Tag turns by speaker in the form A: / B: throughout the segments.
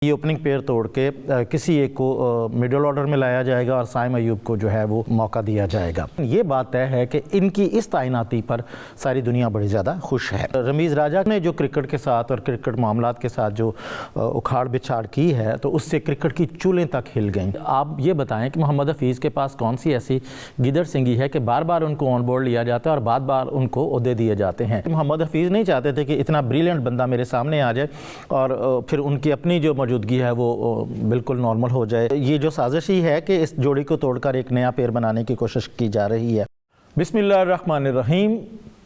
A: یہ opening pair توڑ کے کسی ایک کو مڈل آرڈر میں لایا جائے گا اور سائم ایوب کو جو ہے وہ موقع دیا جائے گا۔ یہ بات طے ہے کہ ان کی اس تعیناتی پر ساری دنیا بڑی زیادہ خوش ہے۔ رمیز راجہ نے جو کرکٹ کے ساتھ اور کرکٹ معاملات کے ساتھ جو اکھاڑ بچھاڑ کی ہے تو اس سے کرکٹ کی چولیں تک ہل گئیں۔ آپ یہ بتائیں کہ محمد حفیظ کے پاس کون سی ایسی گیدڑ سنگھی ہے کہ بار بار ان کو آن بورڈ لیا جاتا ہے اور بار بار ان کو عہدے دیے جاتے ہیں۔ محمد حفیظ نہیں چاہتے تھے کہ اتنا بریلینٹ بندہ میرے سامنے آ جائے اور پھر ان کی اپنی جو موجودگی ہے وہ بالکل نارمل ہو جائے۔ یہ جو سازش ہی ہے کہ اس جوڑی کو توڑ کر ایک نیا پیئر بنانے کی کوشش کی جا رہی ہے۔ بسم اللہ الرحمن الرحیم،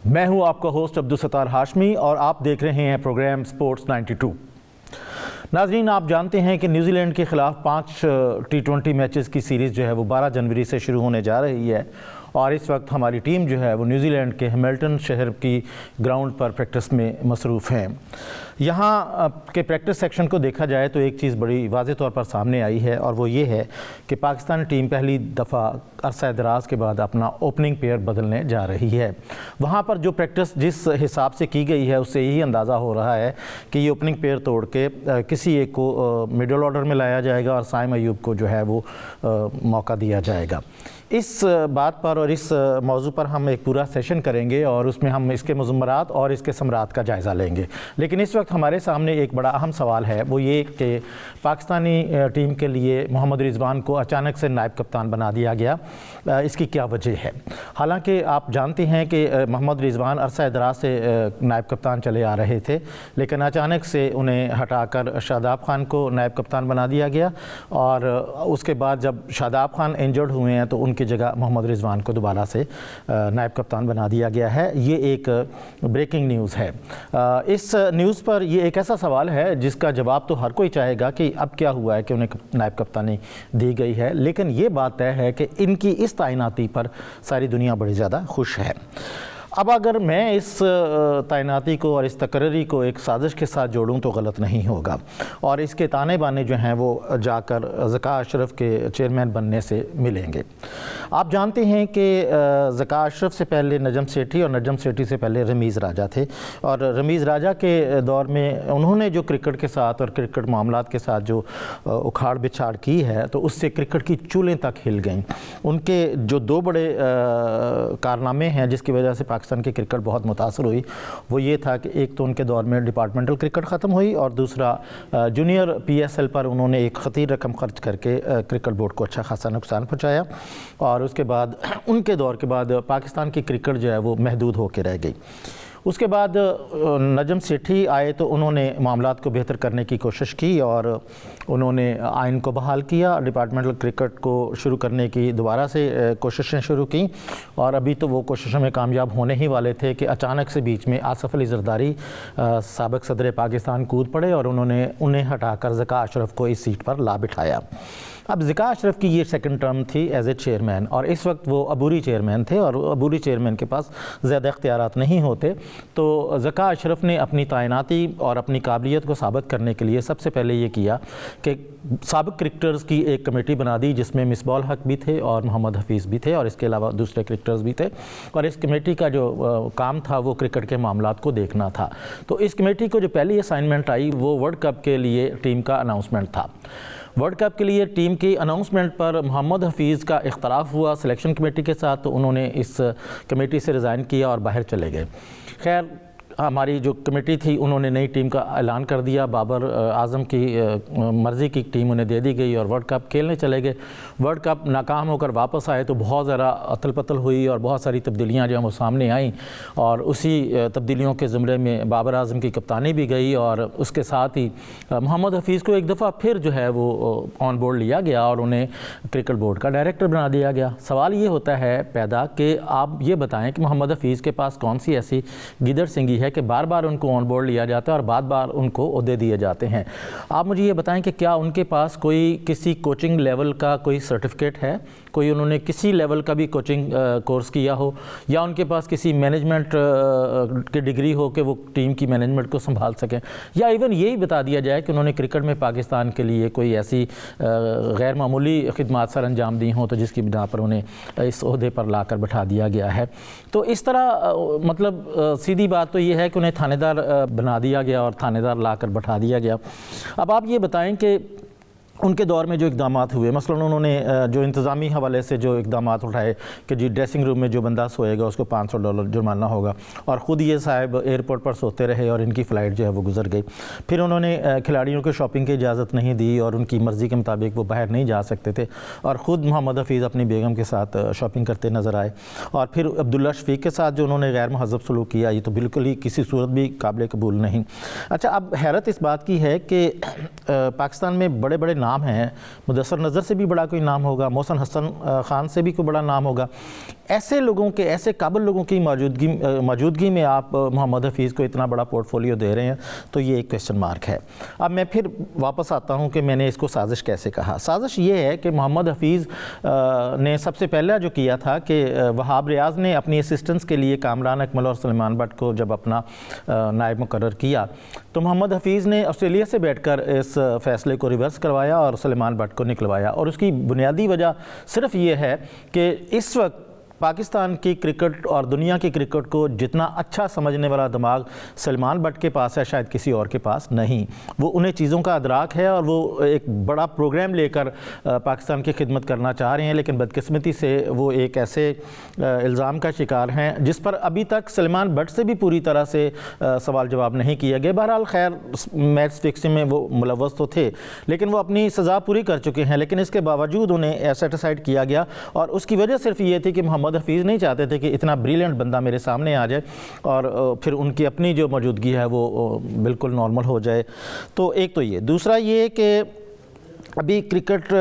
A: میں ہوں آپ کا ہوسٹ عبدالستار ہاشمی اور آپ دیکھ رہے ہیں پروگرام سپورٹس 92۔ ناظرین، آپ جانتے ہیں کہ نیوزی لینڈ کے خلاف 5 T20 میچز کی سیریز جو ہے وہ 12 جنوری سے شروع ہونے جا رہی ہے اور اس وقت ہماری ٹیم جو ہے وہ نیوزی لینڈ کے ہیملٹن شہر کی گراؤنڈ پر پریکٹس میں مصروف ہیں۔ یہاں کے پریکٹس سیکشن کو دیکھا جائے تو ایک چیز بڑی واضح طور پر سامنے آئی ہے اور وہ یہ ہے کہ پاکستانی ٹیم پہلی دفعہ عرصہ دراز کے بعد اپنا اوپننگ پیئر بدلنے جا رہی ہے۔ وہاں پر جو پریکٹس جس حساب سے کی گئی ہے اس سے یہی اندازہ ہو رہا ہے کہ یہ اوپننگ پیئر توڑ کے کسی ایک کو مڈل آرڈر میں لایا جائے گا اور سائم ایوب کو جو ہے وہ موقع دیا جائے گا۔ اس بات پر اور اس موضوع پر ہم ایک پورا سیشن کریں گے اور اس میں ہم اس کے مضمرات اور اس کے ثمرات کا جائزہ لیں گے، لیکن اس وقت ہمارے سامنے ایک بڑا اہم سوال ہے، وہ یہ کہ پاکستانی ٹیم کے لیے محمد رضوان کو اچانک سے نائب کپتان بنا دیا گیا۔ اس کی کیا وجہ ہے؟ حالانکہ آپ جانتے ہیں کہ محمد رضوان عرصہ دراز سے نائب کپتان چلے آ رہے تھے، لیکن اچانک سے انہیں ہٹا کر شاداب خان کو نائب کپتان بنا دیا گیا اور اس کے بعد جب شاداب خان انجرڈ ہوئے ہیں تو ان کی جگہ محمد رضوان کو دوبارہ سے نائب کپتان بنا دیا گیا ہے۔ یہ ایک بریکنگ نیوز ہے۔ اس نیوز پر یہ ایک ایسا سوال ہے جس کا جواب تو ہر کوئی چاہے گا کہ اب کیا ہوا ہے کہ انہیں نائب کپتانی دی گئی ہے، لیکن یہ بات طے ہے کہ ان کی اس تعیناتی پر ساری دنیا بڑی زیادہ خوش ہے۔ اب اگر میں اس تعیناتی کو اور اس تقرری کو ایک سازش کے ساتھ جوڑوں تو غلط نہیں ہوگا اور اس کے تانے بانے جو ہیں وہ جا کر ذکا اشرف کے چیئرمین بننے سے ملیں گے۔ آپ جانتے ہیں کہ ذکا اشرف سے پہلے نجم سیٹھی اور نجم سیٹھی سے پہلے رمیز راجہ تھے اور رمیز راجہ کے دور میں انہوں نے جو کرکٹ کے ساتھ اور کرکٹ معاملات کے ساتھ جو اکھاڑ بچھاڑ کی ہے تو اس سے کرکٹ کی چولیں تک ہل گئیں۔ ان کے جو 2 بڑے کارنامے ہیں جس کی وجہ سے پاکستان کی کرکٹ بہت متاثر ہوئی، وہ یہ تھا کہ ایک تو ان کے دور میں ڈپارٹمنٹل کرکٹ ختم ہوئی اور دوسرا جونیئر PSL پر انہوں نے ایک خطیر رقم خرچ کر کے کرکٹ بورڈ کو اچھا خاصا نقصان پہنچایا اور اس کے بعد ان کے دور کے بعد پاکستان کی کرکٹ جو ہے وہ محدود ہو کے رہ گئی۔ اس کے بعد نجم سیٹھی آئے تو انہوں نے معاملات کو بہتر کرنے کی کوشش کی اور انہوں نے آئین کو بحال کیا، ڈپارٹمنٹل کرکٹ کو شروع کرنے کی دوبارہ سے کوششیں شروع کیں اور ابھی تو وہ کوششوں میں کامیاب ہونے ہی والے تھے کہ اچانک سے بیچ میں آصف علی زرداری سابق صدر پاکستان کود پڑے اور انہیں ہٹا کر ذکا اشرف کو اس سیٹ پر لا بٹھایا۔ اب ذکا اشرف کی یہ سیکنڈ ٹرم تھی ایز اے چیئرمین اور اس وقت وہ عبوری چیئرمین تھے اور عبوری چیئرمین کے پاس زیادہ اختیارات نہیں ہوتے، تو ذکا اشرف نے اپنی تعیناتی اور اپنی قابلیت کو ثابت کرنے کے لیے سب سے پہلے یہ کیا کہ سابق کرکٹرز کی ایک کمیٹی بنا دی جس میں مصباح الحق بھی تھے اور محمد حفیظ بھی تھے اور اس کے علاوہ دوسرے کرکٹرز بھی تھے اور اس کمیٹی کا جو کام تھا وہ کرکٹ کے معاملات کو دیکھنا تھا۔ تو اس کمیٹی کو جو پہلی اسائنمنٹ آئی وہ ورلڈ کپ کے لیے ٹیم کا اناؤنسمنٹ تھا۔ ورلڈ کپ کے لیے ٹیم کی اناؤنسمنٹ پر محمد حفیظ کا اختلاف ہوا سلیکشن کمیٹی کے ساتھ تو انہوں نے اس کمیٹی سے ریزائن کیا اور باہر چلے گئے۔ خیر، ہماری جو کمیٹی تھی انہوں نے نئی ٹیم کا اعلان کر دیا، بابر اعظم کی مرضی کی ٹیم انہیں دے دی گئی اور ورلڈ کپ کھیلنے چلے گئے۔ ورلڈ کپ ناکام ہو کر واپس آئے تو بہت ذرا اتل پتل ہوئی اور بہت ساری تبدیلیاں جو ہیں وہ سامنے آئیں اور اسی تبدیلیوں کے زمرے میں بابر اعظم کی کپتانی بھی گئی اور اس کے ساتھ ہی محمد حفیظ کو ایک دفعہ پھر جو ہے وہ آن بورڈ لیا گیا اور انہیں کرکٹ بورڈ کا ڈائریکٹر بنا دیا گیا۔ سوال یہ ہوتا ہے پیدا کہ آپ یہ بتائیں کہ محمد حفیظ کے پاس کون سی ایسی گیدڑ سنگھی ہے کہ بار بار ان کو آن بورڈ لیا جاتا ہے اور بار بار ان کو عہدے دیے جاتے ہیں۔ آپ مجھے یہ بتائیں کہ کیا ان کے پاس کوئی کسی کوچنگ لیول کا کوئی سرٹیفکیٹ ہے، کوئی انہوں نے کسی لیول کا بھی کوچنگ کورس کیا ہو یا ان کے پاس کسی مینجمنٹ کی ڈگری ہو کہ وہ ٹیم کی مینجمنٹ کو سنبھال سکیں، یا ایون یہی بتا دیا جائے کہ انہوں نے کرکٹ میں پاکستان کے لیے کوئی ایسی غیر معمولی خدمات سر انجام دی ہوں تو جس کی بنا پر انہیں اس عہدے پر لا کر بٹھا دیا گیا ہے۔ تو اس طرح مطلب سیدھی بات تو یہ یہ ہے کہ انہیں تھانے دار بنا دیا گیا اور تھانے دار لا کر بٹھا دیا گیا۔ اب آپ یہ بتائیں کہ ان کے دور میں جو اقدامات ہوئے، مثلا انہوں نے جو انتظامی حوالے سے جو اقدامات اٹھائے کہ جی ڈریسنگ روم میں جو بندہ سوئے گا اس کو $500 جرمانہ ہوگا، اور خود یہ صاحب ایئرپورٹ پر سوتے رہے اور ان کی فلائٹ جو ہے وہ گزر گئی۔ پھر انہوں نے کھلاڑیوں کو شاپنگ کی اجازت نہیں دی اور ان کی مرضی کے مطابق وہ باہر نہیں جا سکتے تھے، اور خود محمد حفیظ اپنی بیگم کے ساتھ شاپنگ کرتے نظر آئے۔ اور پھر عبداللہ شفیق کے ساتھ جو انہوں نے غیر مہذب سلوک کیا، یہ تو بالکل ہی کسی صورت بھی قابل قبول نہیں۔ اچھا، اب حیرت اس بات کی ہے کہ پاکستان میں بڑے بڑے نام ہیں، مدثر نظر سے بھی بڑا کوئی نام ہوگا، محسن حسن خان سے بھی کوئی بڑا نام ہوگا، ایسے لوگوں کے، ایسے قابل لوگوں کی موجودگی میں آپ محمد حفیظ کو اتنا بڑا پورٹ فولیو دے رہے ہیں، تو یہ ایک کویسچن مارک ہے۔ اب میں پھر واپس آتا ہوں کہ میں نے اس کو سازش کیسے کہا۔ سازش یہ ہے کہ محمد حفیظ نے سب سے پہلا جو کیا تھا کہ وہاب ریاض نے اپنی اسسٹنس کے لیے کامران اکمل اور سلیمان بٹ کو جب اپنا نائب مقرر کیا، تو محمد حفیظ نے آسٹریلیا سے بیٹھ کر اس فیصلے کو ریورس کروایا اور سلیمان بٹ کو نکلوایا، اور اس کی بنیادی وجہ صرف یہ ہے کہ اس وقت پاکستان کی کرکٹ اور دنیا کی کرکٹ کو جتنا اچھا سمجھنے والا دماغ سلیمان بٹ کے پاس ہے، شاید کسی اور کے پاس نہیں۔ وہ انہیں چیزوں کا ادراک ہے اور وہ ایک بڑا پروگرام لے کر پاکستان کی خدمت کرنا چاہ رہے ہیں، لیکن بدقسمتی سے وہ ایک ایسے الزام کا شکار ہیں جس پر ابھی تک سلیمان بٹ سے بھی پوری طرح سے سوال جواب نہیں کیا گیا۔ بہرحال خیر میچ فکسنگ میں وہ ملوث تو تھے، لیکن وہ اپنی سزا پوری کر چکے ہیں، لیکن اس کے باوجود انہیں سیٹ اسائڈ کیا گیا، اور اس کی وجہ صرف یہ تھی کہ محمد حفیظ نہیں چاہتے تھے کہ اتنا بریلینٹ بندہ میرے سامنے آ جائے اور پھر ان کی اپنی جو موجودگی ہے وہ بالکل نارمل ہو جائے۔ تو ایک تو یہ، دوسرا یہ کہ ابھی کرکٹ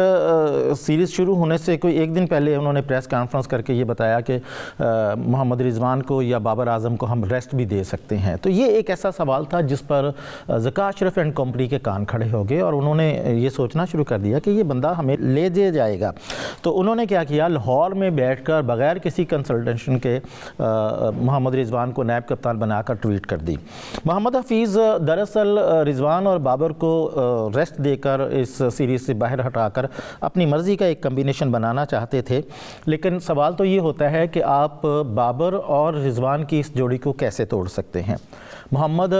A: سیریز شروع ہونے سے کوئی ایک دن پہلے انہوں نے پریس کانفرنس کر کے یہ بتایا کہ محمد رضوان کو یا بابر اعظم کو ہم ریسٹ بھی دے سکتے ہیں۔ تو یہ ایک ایسا سوال تھا جس پر ذکا اشرف اینڈ کمپنی کے کان کھڑے ہو گئے اور انہوں نے یہ سوچنا شروع کر دیا کہ یہ بندہ ہمیں لے دے جائے گا۔ تو انہوں نے کیا کیا، لاہور میں بیٹھ کر بغیر کسی کنسلٹیشن کے محمد رضوان کو نائب کپتان بنا کر ٹویٹ کر دی۔ محمد حفیظ دراصل رضوان اور بابر کو ریسٹ دے کر اس سیریز سے باہر ہٹا کر اپنی مرضی کا ایک کمبینیشن بنانا چاہتے تھے، لیکن سوال تو یہ ہوتا ہے کہ آپ بابر اور رضوان کی اس جوڑی کو کیسے توڑ سکتے ہیں۔ محمد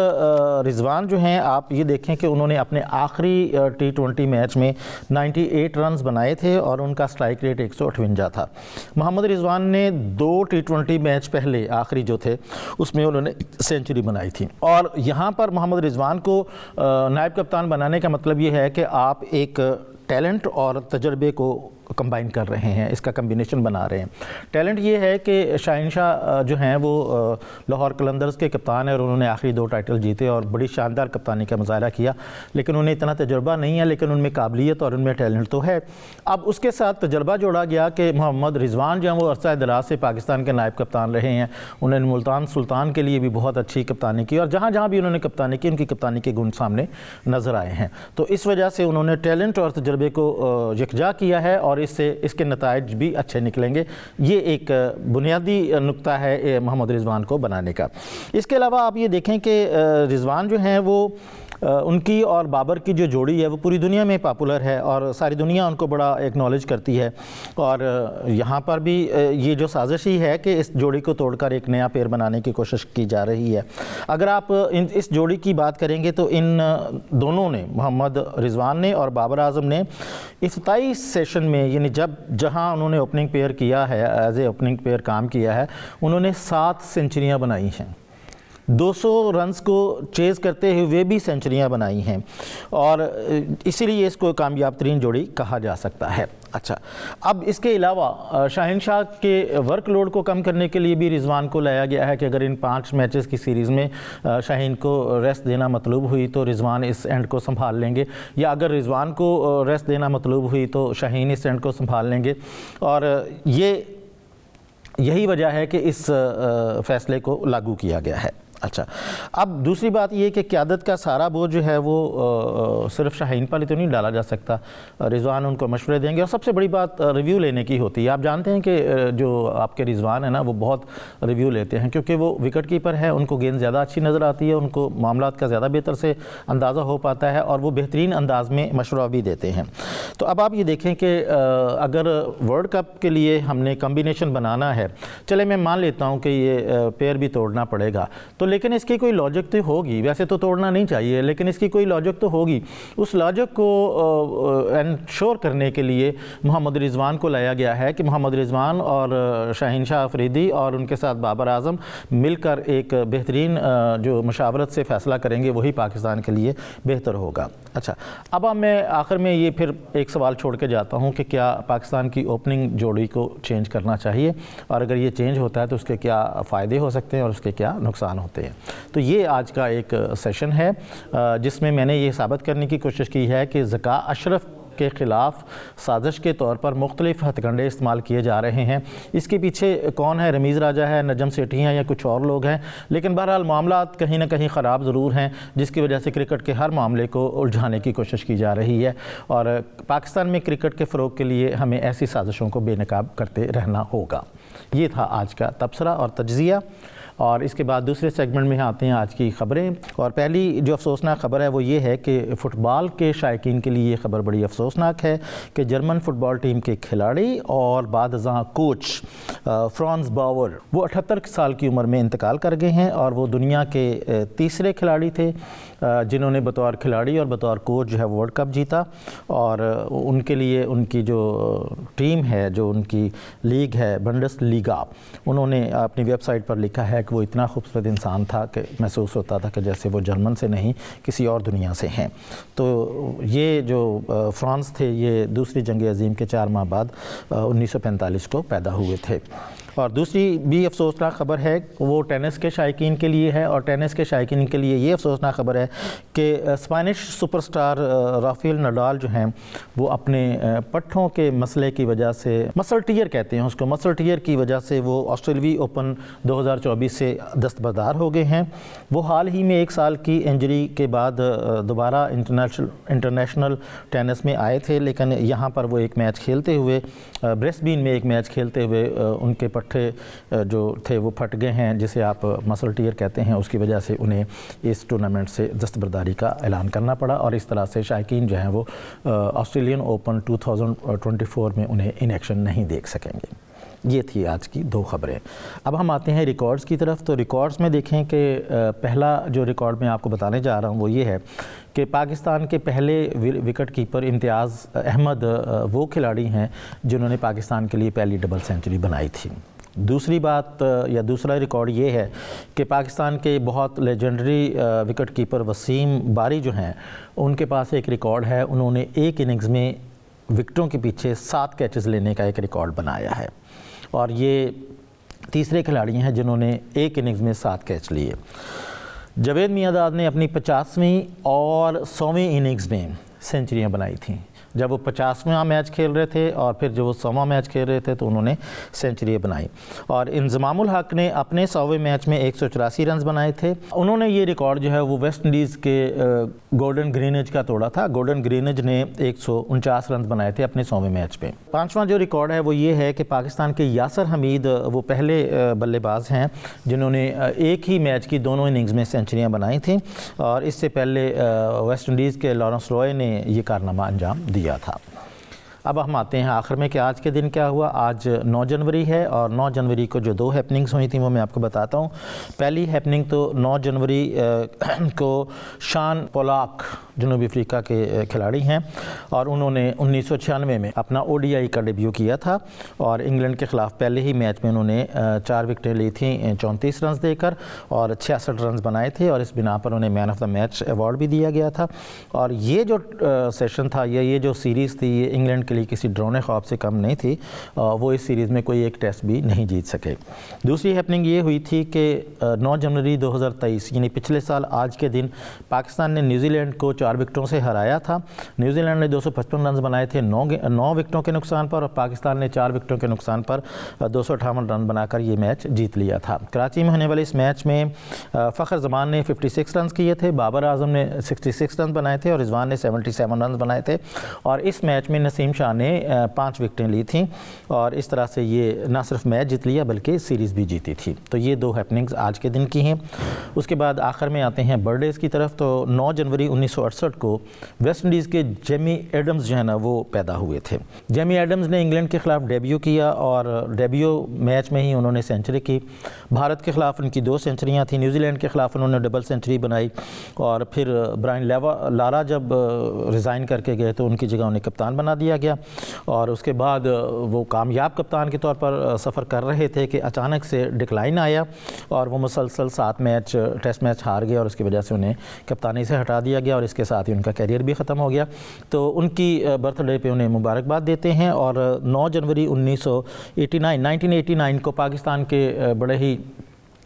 A: رضوان جو ہیں، آپ یہ دیکھیں کہ انہوں نے اپنے آخری T20 میچ میں 98 رنز بنائے تھے اور ان کا سٹرائک ریٹ 158 تھا۔ محمد رضوان نے 2 T20 میچ پہلے آخری جو تھے اس میں انہوں نے سینچری بنائی تھی، اور یہاں پر محمد رضوان کو نائب کپتان بنانے کا مطلب یہ ہے کہ آپ ایک ٹیلنٹ اور تجربے کو کمبائن کر رہے ہیں، اس کا کمبینیشن بنا رہے ہیں۔ ٹیلنٹ یہ ہے کہ شاہین شاہ جو ہیں وہ لاہور قلندرز کے کپتان ہیں اور انہوں نے آخری 2 ٹائٹل جیتے اور بڑی شاندار کپتانی کا مظاہرہ کیا، لیکن انہیں اتنا تجربہ نہیں ہے، لیکن ان میں قابلیت اور ان میں ٹیلنٹ تو ہے۔ اب اس کے ساتھ تجربہ جوڑا گیا کہ محمد رضوان جو ہیں وہ عرصہ دراز سے پاکستان کے نائب کپتان رہے ہیں، انہوں نے ملتان سلطان کے لیے بھی بہت اچھی کپتانی کی، اور جہاں جہاں بھی انہوں نے کپتانی کی ان کی کپتانی کے گن سامنے نظر آئے ہیں۔ تو اس وجہ سے انہوں نے ٹیلنٹ اور تجربے کو یکجا کیا ہے اور اس کے نتائج بھی اچھے نکلیں گے۔ یہ ایک بنیادی نقطہ ہے محمد رضوان کو بنانے کا۔ اس کے علاوہ آپ یہ دیکھیں کہ رضوان جو ہیں وہ ان کی اور بابر کی جو جوڑی ہے وہ پوری دنیا میں پاپولر ہے اور ساری دنیا ان کو بڑا ایکنالج کرتی ہے، اور یہاں پر بھی یہ جو سازش ہی ہے کہ اس جوڑی کو توڑ کر ایک نیا پیر بنانے کی کوشش کی جا رہی ہے۔ اگر آپ اس جوڑی کی بات کریں گے تو ان دونوں نے، محمد رضوان نے اور بابر اعظم نے، افتتاحی سیشن میں، یعنی جہاں انہوں نے اوپننگ پیئر کیا ہے، ایز اے اوپننگ پیئر کام کیا ہے، انہوں نے 7 سینچریاں بنائی ہیں، 200 رنز کو چیز کرتے ہوئے بھی سینچریاں بنائی ہیں، اور اسی لیے اس کو کامیاب ترین جوڑی کہا جا سکتا ہے۔ اچھا، اب اس کے علاوہ شاہین شاہ کے ورک لوڈ کو کم کرنے کے لیے بھی رضوان کو لایا گیا ہے کہ اگر ان 5 میچز کی سیریز میں شاہین کو ریسٹ دینا مطلوب ہوئی تو رضوان اس اینڈ کو سنبھال لیں گے، یا اگر رضوان کو ریسٹ دینا مطلوب ہوئی تو شاہین اس اینڈ کو سنبھال لیں گے، اور یہی وجہ ہے کہ اس فیصلے کو لاگو کیا گیا ہے۔ اچھا، اب دوسری بات یہ کہ قیادت کا سارا بوجھ جو ہے وہ صرف شاہین پر تو نہیں ڈالا جا سکتا، رضوان ان کو مشورے دیں گے، اور سب سے بڑی بات ریویو لینے کی ہوتی ہے۔ آپ جانتے ہیں کہ جو آپ کے رضوان ہیں نا وہ بہت ریویو لیتے ہیں، کیونکہ وہ وکٹ کیپر ہے، ان کو گیند زیادہ اچھی نظر آتی ہے، ان کو معاملات کا زیادہ بہتر سے اندازہ ہو پاتا ہے، اور وہ بہترین انداز میں مشورہ بھی دیتے ہیں۔ تو اب آپ یہ دیکھیں کہ اگر ورلڈ کپ کے لیے ہم نے کمبینیشن بنانا ہے، چلے میں مان لیتا ہوں کہ یہ پیر بھی توڑنا پڑے گا، تو لیکن اس کی کوئی لاجک تو ہوگی، ویسے تو توڑنا نہیں چاہیے لیکن اس کی کوئی لاجک تو ہوگی۔ اس لاجک کو انشور کرنے کے لیے محمد رضوان کو لایا گیا ہے کہ محمد رضوان اور شاہین شاہ آفریدی اور ان کے ساتھ بابر اعظم مل کر ایک بہترین جو مشاورت سے فیصلہ کریں گے وہی پاکستان کے لیے بہتر ہوگا۔ اچھا، اب میں آخر میں یہ پھر ایک سوال چھوڑ کے جاتا ہوں کہ کیا پاکستان کی اوپننگ جوڑی کو چینج کرنا چاہیے، اور اگر یہ چینج ہوتا ہے تو اس کے کیا فائدے ہو سکتے ہیں اور اس کے کیا نقصان ہوتے ہیں۔ تو یہ آج کا ایک سیشن ہے جس میں میں نے یہ ثابت کرنے کی کوشش کی ہے کہ ذکا اشرف کے خلاف سازش کے طور پر مختلف ہتھ کنڈے استعمال کیے جا رہے ہیں۔ اس کے پیچھے کون ہے؟ رمیز راجہ ہے، نجم سیٹھی ہیں یا کچھ اور لوگ ہیں، لیکن بہرحال معاملات کہیں نہ کہیں خراب ضرور ہیں، جس کی وجہ سے کرکٹ کے ہر معاملے کو الجھانے کی کوشش کی جا رہی ہے، اور پاکستان میں کرکٹ کے فروغ کے لیے ہمیں ایسی سازشوں کو بے نقاب کرتے رہنا ہوگا۔ یہ تھا آج کا تبصرہ اور تجزیہ، اور اس کے بعد دوسرے سیگمنٹ میں آتے ہیں آج کی خبریں۔ اور پہلی جو افسوسناک خبر ہے وہ یہ ہے کہ فٹ بال کے شائقین کے لیے یہ خبر بڑی افسوسناک ہے کہ جرمن فٹ بال ٹیم کے کھلاڑی اور بعد ازاں کوچ فرانز باور وہ 78 سال کی عمر میں انتقال کر گئے ہیں، اور وہ دنیا کے تیسرے کھلاڑی تھے جنہوں نے بطور کھلاڑی اور بطور کوچ جو ہے ورلڈ کپ جیتا، اور ان کے لیے ان کی جو ٹیم ہے، جو ان کی لیگ ہے بنڈس لیگا، انہوں نے اپنی ویب سائٹ پر لکھا ہے کہ وہ اتنا خوبصورت انسان تھا کہ محسوس ہوتا تھا کہ جیسے وہ جرمن سے نہیں کسی اور دنیا سے ہیں۔ تو یہ جو فرانس تھے یہ دوسری جنگ عظیم کے 4 ماہ بعد 1945 کو پیدا ہوئے تھے۔ اور دوسری بھی افسوسناک خبر ہے وہ ٹینس کے شائقین کے لیے ہے، اور ٹینس کے شائقین کے لیے یہ افسوسناک خبر ہے کہ Spanish superstar Rafael Nadal جو ہیں وہ اپنے پٹھوں کے مسئلے کی وجہ سے، مسل ٹیئر کہتے ہیں اس کو، مسل ٹیئر کی وجہ سے وہ آسٹریلوی اوپن 2024 سے دستبردار ہو گئے ہیں۔ وہ حال ہی میں 1 سال کی انجری کے بعد دوبارہ انٹرنیشنل ٹینس میں آئے تھے، لیکن یہاں پر وہ ایک میچ کھیلتے ہوئے، برسبین میں ایک میچ کھیلتے ہوئے ان کے پٹھے جو تھے وہ پھٹ گئے ہیں، جسے آپ مسل ٹیئر کہتے ہیں، اس کی وجہ سے انہیں اس ٹورنامنٹ سے دستبرداری کا اعلان کرنا پڑا، اور اس طرح سے شائقین جو ہیں وہ آسٹریلین اوپن 2024 میں انہیں ان ایکشن نہیں دیکھ سکیں گے۔ یہ تھی آج کی 2 خبریں۔ اب ہم آتے ہیں ریکارڈز کی طرف۔ تو ریکارڈز میں دیکھیں کہ پہلا جو ریکارڈ میں آپ کو بتانے جا رہا ہوں وہ یہ ہے کہ پاکستان کے پہلے وکٹ کیپر امتیاز احمد وہ کھلاڑی ہیں جنہوں نے پاکستان کے لیے پہلی ڈبل سینچری بنائی تھی۔ دوسری بات یا دوسرا ریکارڈ یہ ہے کہ پاکستان کے بہت لیجنڈری وکٹ کیپر وسیم باری جو ہیں ان کے پاس ایک ریکارڈ ہے، انہوں نے ایک اننگز میں وکٹوں کے پیچھے 7 کیچز لینے کا ایک ریکارڈ بنایا ہے، اور یہ تیسرے کھلاڑی ہیں جنہوں نے ایک اننگز میں 7 کیچ لیے۔ جاوید میاں نے اپنی 50ویں اور 100ویں اننگز میں سینچریاں بنائی تھیں، جب وہ 50واں میچ کھیل رہے تھے، اور پھر جب وہ 100واں میچ کھیل رہے تھے تو انہوں نے سینچری بنائی۔ اور انضمام الحق نے اپنے 100ویں میچ میں 184 رنز بنائے تھے۔ انہوں نے یہ ریکارڈ جو ہے وہ ویسٹ انڈیز کے گولڈن گرینج کا توڑا تھا۔ گولڈن گرینج نے 149 رنز بنائے تھے اپنے 100ویں میچ پہ۔ 5واں جو ریکارڈ ہے وہ یہ ہے کہ پاکستان کے یاسر حمید وہ پہلے بلے باز ہیں جنہوں نے ایک ہی میچ کی دونوں اننگز میں سینچریاں بنائی تھیں، اور اس سے پہلے ویسٹ انڈیز کے لارنس روئے نے یہ کارنامہ انجام دیا تھا۔ اب ہم آتے ہیں آخر میں کہ آج کے دن کیا ہوا۔ آج 9 جنوری ہے، اور 9 جنوری کو جو 2 ہیپننگز ہوئی تھیں وہ میں آپ کو بتاتا ہوں۔ پہلی ہیپننگ تو 9 جنوری کو شان پولاک جنوبی افریقہ کے کھلاڑی ہیں، اور انہوں نے 1996 میں اپنا ODI کا ڈیبیو کیا تھا، اور انگلینڈ کے خلاف پہلے ہی میچ میں انہوں نے 4 وکٹیں لی تھیں 34 رنز دے کر، اور 66 رنز بنائے تھے، اور اس بنا پر انہیں مین آف دا میچ ایوارڈ بھی دیا گیا تھا۔ اور یہ جو سیشن تھا یا یہ جو سیریز تھی یہ انگلینڈ کے لیے کسی ڈرونے خواب سے کم نہیں تھی، وہ اس سیریز میں کوئی ایک ٹیسٹ بھی نہیں جیت سکے۔ دوسری ہیپننگ یہ ہوئی تھی کہ 9 جنوری 2023 یعنی پچھلے سال آج کے دن پاکستان نے نیوزی لینڈ کو 4 وکٹوں سے ہرایا تھا۔ نیوزی لینڈ نے 255 رنز بنائے تھے 9 وکٹوں کے نقصان پر، اور پاکستان نے 4 وکٹوں کے نقصان پر 258 رن بنا کر یہ میچ جیت لیا تھا۔ کراچی میں ہونے والے اس میچ میں فخر زمان نے 56 رنز کیے تھے، بابر اعظم نے 66 رنز بنائے تھے، اور رضوان نے 77 رنز بنائے تھے، اور اس میچ میں نسیم شاہ نے 5 وکٹیں لی تھیں اور اس طرح سے یہ نہ صرف میچ جیت لیا بلکہ سیریز بھی جیتی تھی. تو یہ 2 ہیپننگز آج کے دن کی ہیں. اس کے بعد آخر میں آتے ہیں برتھ ڈیز کی طرف. تو 9 جنوری 1968 کو ویسٹ انڈیز کے جیمی ایڈمز جو ہے نا وہ پیدا ہوئے تھے. جیمی ایڈمز نے انگلینڈ کے خلاف ڈیبیو کیا اور ڈیبیو میچ میں ہی انہوں نے سینچری کی. بھارت کے خلاف ان کی 2 سینچریاں تھیں. نیوزی لینڈ کے خلاف انہوں نے ڈبل سینچری بنائی اور پھر برائن لارا جب ریزائن کر کے گئے تو ان کی جگہ انہیں کپتان بنا دیا گیا اور اس کے بعد وہ کامیاب کپتان کے طور پر سفر کر رہے تھے کہ اچانک سے ڈکلائن آیا اور وہ مسلسل 7 میچ ٹیسٹ میچ ہار گئے اور اس کی وجہ سے انہیں کپتانی سے ہٹا دیا گیا اور اس کے ساتھ ہی ان کا کیریئر بھی ختم ہو گیا. تو ان کی برتھ ڈے پہ انہیں مبارکباد دیتے ہیں. اور 9 جنوری 1989 کو پاکستان کے بڑے ہی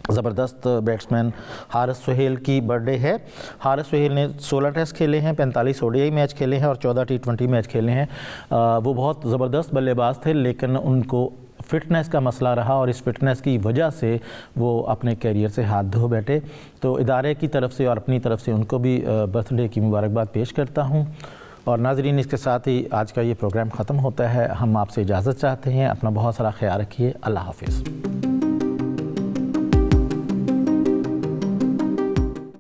A: زبردست بیٹسمین حارث سہیل کی برتھ ڈے ہے. حارث سہیل نے 16 ٹیسٹ کھیلے ہیں, 45 ODI میچ کھیلے ہیں اور 14 T20 میچ کھیلے ہیں. وہ بہت زبردست بلے باز تھے لیکن ان کو فٹنس کا مسئلہ رہا اور اس فٹنس کی وجہ سے وہ اپنے کیریئر سے ہاتھ دھو بیٹھے. تو ادارے کی طرف سے اور اپنی طرف سے ان کو بھی برتھ ڈے کی مبارکباد پیش کرتا ہوں. اور ناظرین اس کے ساتھ ہی آج کا یہ پروگرام ختم ہوتا ہے. ہم آپ سے اجازت چاہتے ہیں. اپنا بہت سارا خیال رکھیے. اللہ حافظ.